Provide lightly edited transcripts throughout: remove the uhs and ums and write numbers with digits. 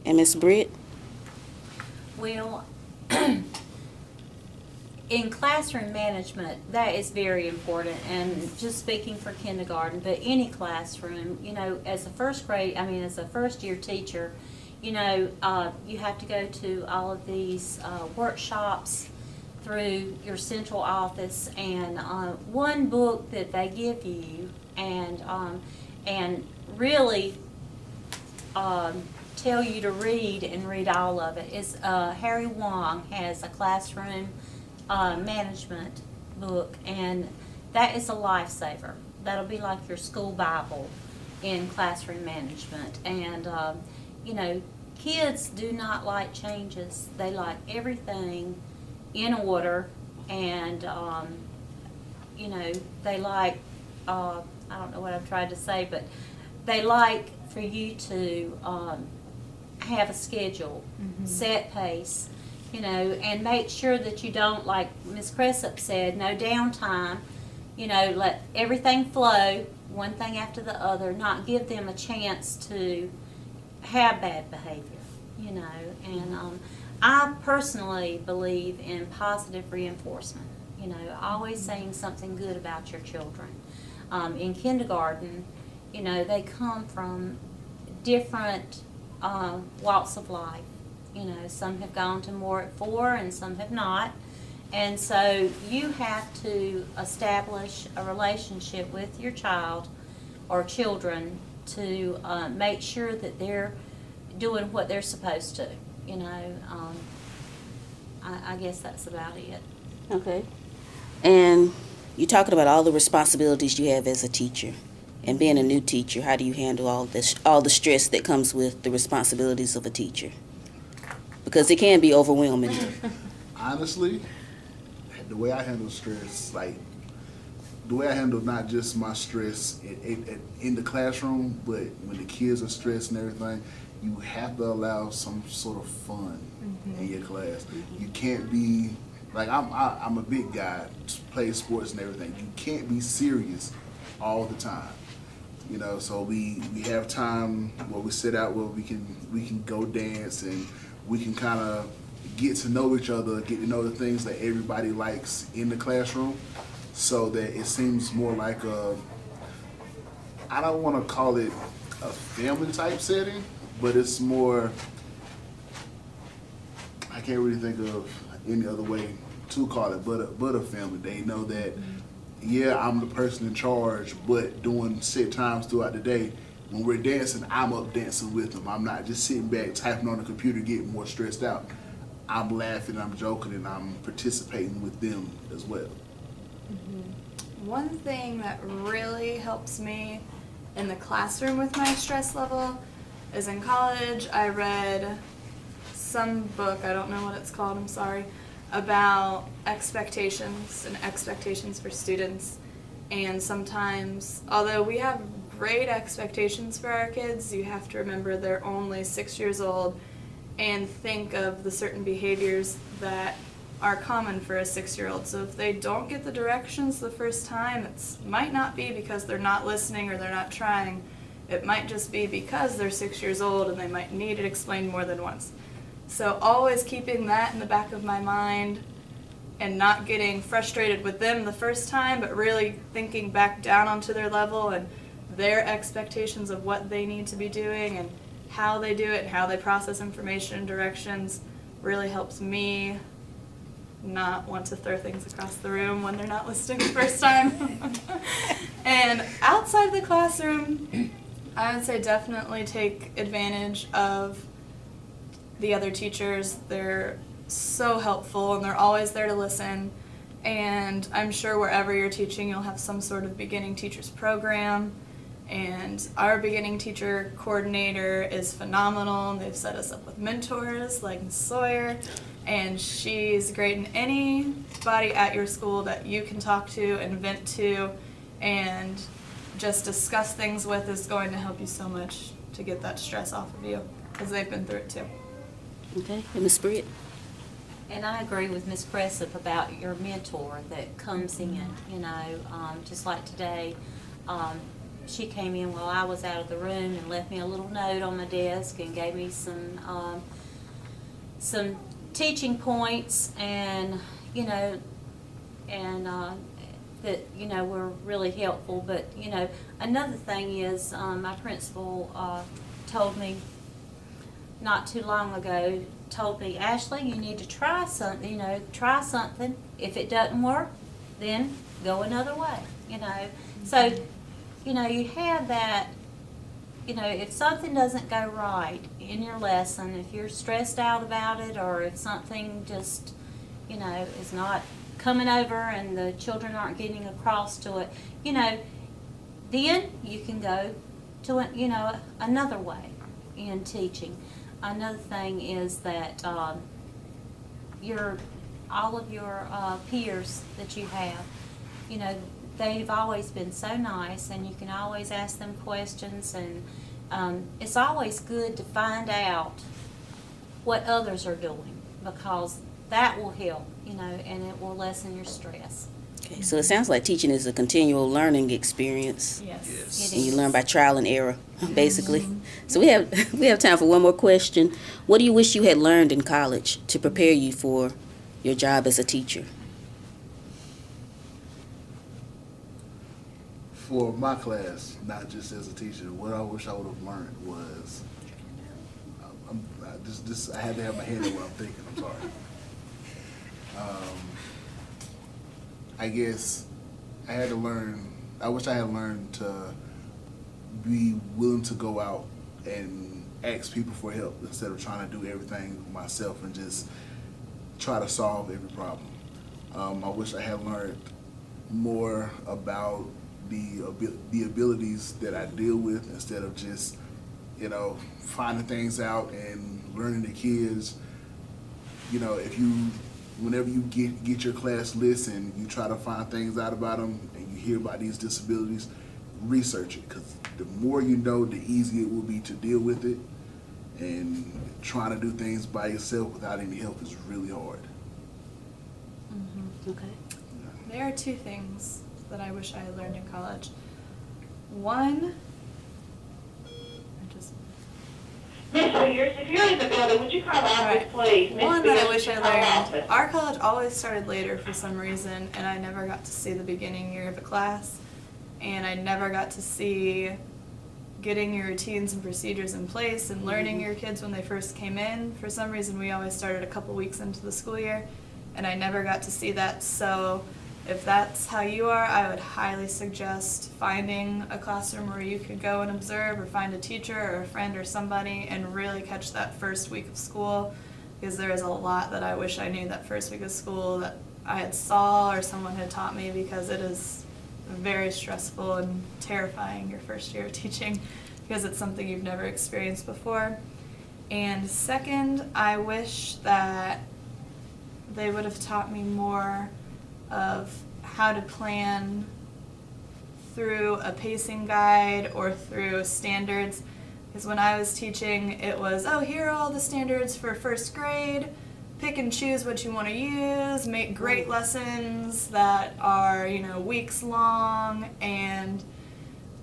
And Miss Britt? Well, in classroom management, that is very important, and just speaking for kindergarten, but any classroom, as a as a first year teacher, you have to go to all of these workshops through your central office, and one book that they give you, and really tell you to read and read all of it is Harry Wong has a classroom management book, and that is a lifesaver. That'll be like your school Bible in classroom management. And kids do not like changes. They like everything in order, and they like I don't know what I've tried to say, but they like for you to have a schedule, set pace, and make sure that you don't, like Ms. Cressup said, no downtime, let everything flow, one thing after the other, not give them a chance to have bad behavior, and I personally believe in positive reinforcement, always saying something good about your children. In kindergarten, they come from different walks of life. Some have gone to more at 4 and some have not. And so you have to establish a relationship with your child or children to make sure that they're doing what they're supposed to. I guess that's about it. Okay. And you're talking about all the responsibilities you have as a teacher. And being a new teacher, how do you handle all the stress that comes with the responsibilities of a teacher? Because it can be overwhelming. Honestly, the way I handle stress, like the way I handle not just my stress in the classroom, but when the kids are stressed and everything, you have to allow some sort of fun in your class. You can't be like I'm a big guy, play sports and everything. You can't be serious all the time. So we have time where we sit out where we can go dance, and we can kind of get to know each other, get to know the things that everybody likes in the classroom, so that it seems more like I don't want to call it a family type setting, but it's more, I can't really think of any other way to call it but a family. They know that, yeah, I'm the person in charge, but during set times throughout the day, when we're dancing, I'm up dancing with them. I'm not just sitting back typing on the computer getting more stressed out. I'm laughing, I'm joking, and I'm participating with them as well. One thing that really helps me in the classroom with my stress level is in college I read some book, I don't know what it's called, I'm sorry, about expectations and expectations for students. And sometimes, although we have great expectations for our kids, you have to remember they're only 6 years old, and think of the certain behaviors that are common for a 6-year-old. So if they don't get the directions the first time, it might not be because they're not listening or they're not trying. It might just be because they're 6 years old and they might need it explained more than once. So always keeping that in the back of my mind and not getting frustrated with them the first time, but really thinking back down onto their level and their expectations of what they need to be doing and how they do it and how they process information and directions really helps me not want to throw things across the room when they're not listening the first time. And outside the classroom, I would say definitely take advantage of the other teachers. They're so helpful and they're always there to listen. And I'm sure wherever you're teaching, you'll have some sort of beginning teachers program. And our beginning teacher coordinator is phenomenal. They've set us up with mentors like Ms. Sawyer, and she's great. And anybody at your school that you can talk to and vent to and just discuss things with is going to help you so much to get that stress off of you, because they've been through it too. Okay. And Miss Britt? And I agree with Ms. Cressup about your mentor that comes in, just like today. she came in while I was out of the room and left me a little note on my desk and gave me some teaching points, and that were really helpful. But another thing is, my principal told me not too long ago, Ashley, you need to try something. Try something. If it doesn't work, then go another way. So you have that. If something doesn't go right in your lesson, if you're stressed out about it, or if something just, is not coming over and the children aren't getting across to it, then you can go to, another way in teaching. Another thing is that all of your peers that you have, they've always been so nice, and you can always ask them questions, and it's always good to find out what others are doing, because that will help, and it will lessen your stress. Okay, so it sounds like teaching is a continual learning experience. Yes. Yes. It And you is. learn by trial and error, basically. So we have time for one more question. What do you wish you had learned in college to prepare you for your job as a teacher? For my class, not just as a teacher, what I wish I would have learned was, I had to have my head in what I'm thinking. I'm sorry. I guess I had to learn. I wish I had learned to be willing to go out and ask people for help instead of trying to do everything myself and just try to solve every problem. I wish I had learned more about the abilities that I deal with, instead of just finding things out and learning the kids. Whenever you get your class list and you try to find things out about them and you hear about these disabilities, research it, because the more you know, the easier it will be to deal with it. And trying to do things by yourself without any help is really hard. Okay. There are two things that I wish I had learned in college. One, Miss Spears, if you're in the building, would you call the office, please? Miss one that I Spears, wish I call the learned. office. Our college always started later for some reason, and I never got to see the beginning year of a class, and I never got to see getting your routines and procedures in place and learning your kids when they first came in. For some reason, we always started a couple weeks into the school year, and I never got to see that. So if that's how you are, I would highly suggest finding a classroom where you could go and observe, or find a teacher or a friend or somebody and really catch that first week of school, because there is a lot that I wish I knew that first week of school that I had saw or someone had taught me, because it is very stressful and terrifying your first year of teaching, because it's something you've never experienced before. And second, I wish that they would have taught me more of how to plan through a pacing guide or through standards. Because when I was teaching, it was, here are all the standards for first grade. Pick and choose what you want to use. Make great lessons that are, weeks long. And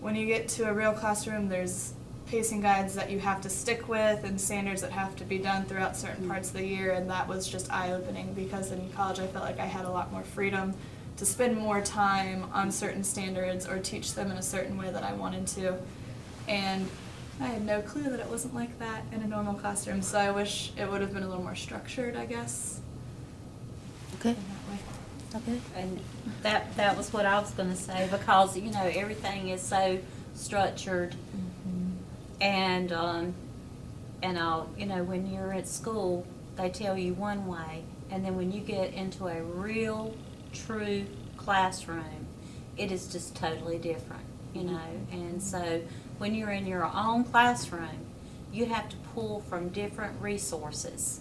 when you get to a real classroom, there's pacing guides that you have to stick with and standards that have to be done throughout certain parts of the year. And that was just eye-opening, because in college I felt like I had a lot more freedom to spend more time on certain standards or teach them in a certain way that I wanted to. And I had no clue that it wasn't like that in a normal classroom, so I wish it would have been a little more structured, I guess, Okay. in that way. Okay. And that was what I was going to say, because everything is so structured, and when you're at school, they tell you one way, and then when you get into a real, true classroom, it is just totally different, And so when you're in your own classroom, you have to pull from different resources.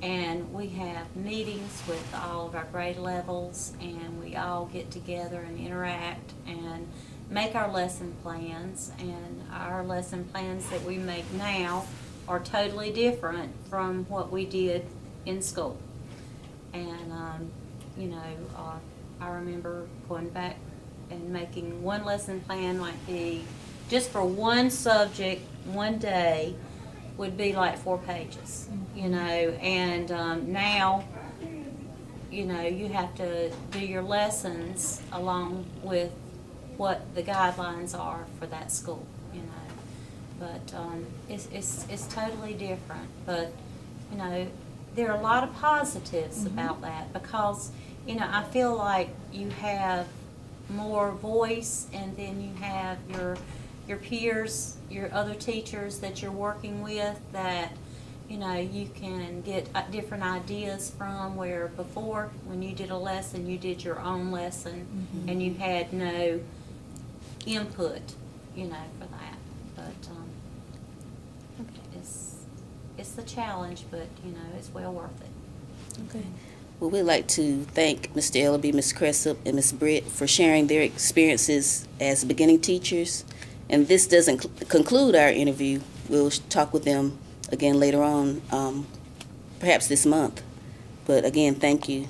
And we have meetings with all of our grade levels, and we all get together and interact and make our lesson plans. And our lesson plans that we make now are totally different from what we did in school. And, I remember going back and making one lesson plan might be just for one subject, one day, would be like 4 pages, you know, and now, you know, you have to do your lessons along with what the guidelines are for that school, you know. But it's totally different. But, you know, there are a lot of positives about that because, you know, I feel like you have more voice, and then you have your peers, your other teachers that you're working with that, you know, you can get different ideas from, where before when you did a lesson, you did your own lesson and you had no input, you know, for that. But it's the challenge, but, you know, it's well worth it. Okay. Well, we'd like to thank Mr. Ellaby, Ms. Cressup, and Ms. Britt for sharing their experiences as beginning teachers. And this doesn't conclude our interview. We'll talk with them again later on, perhaps this month. But again, thank you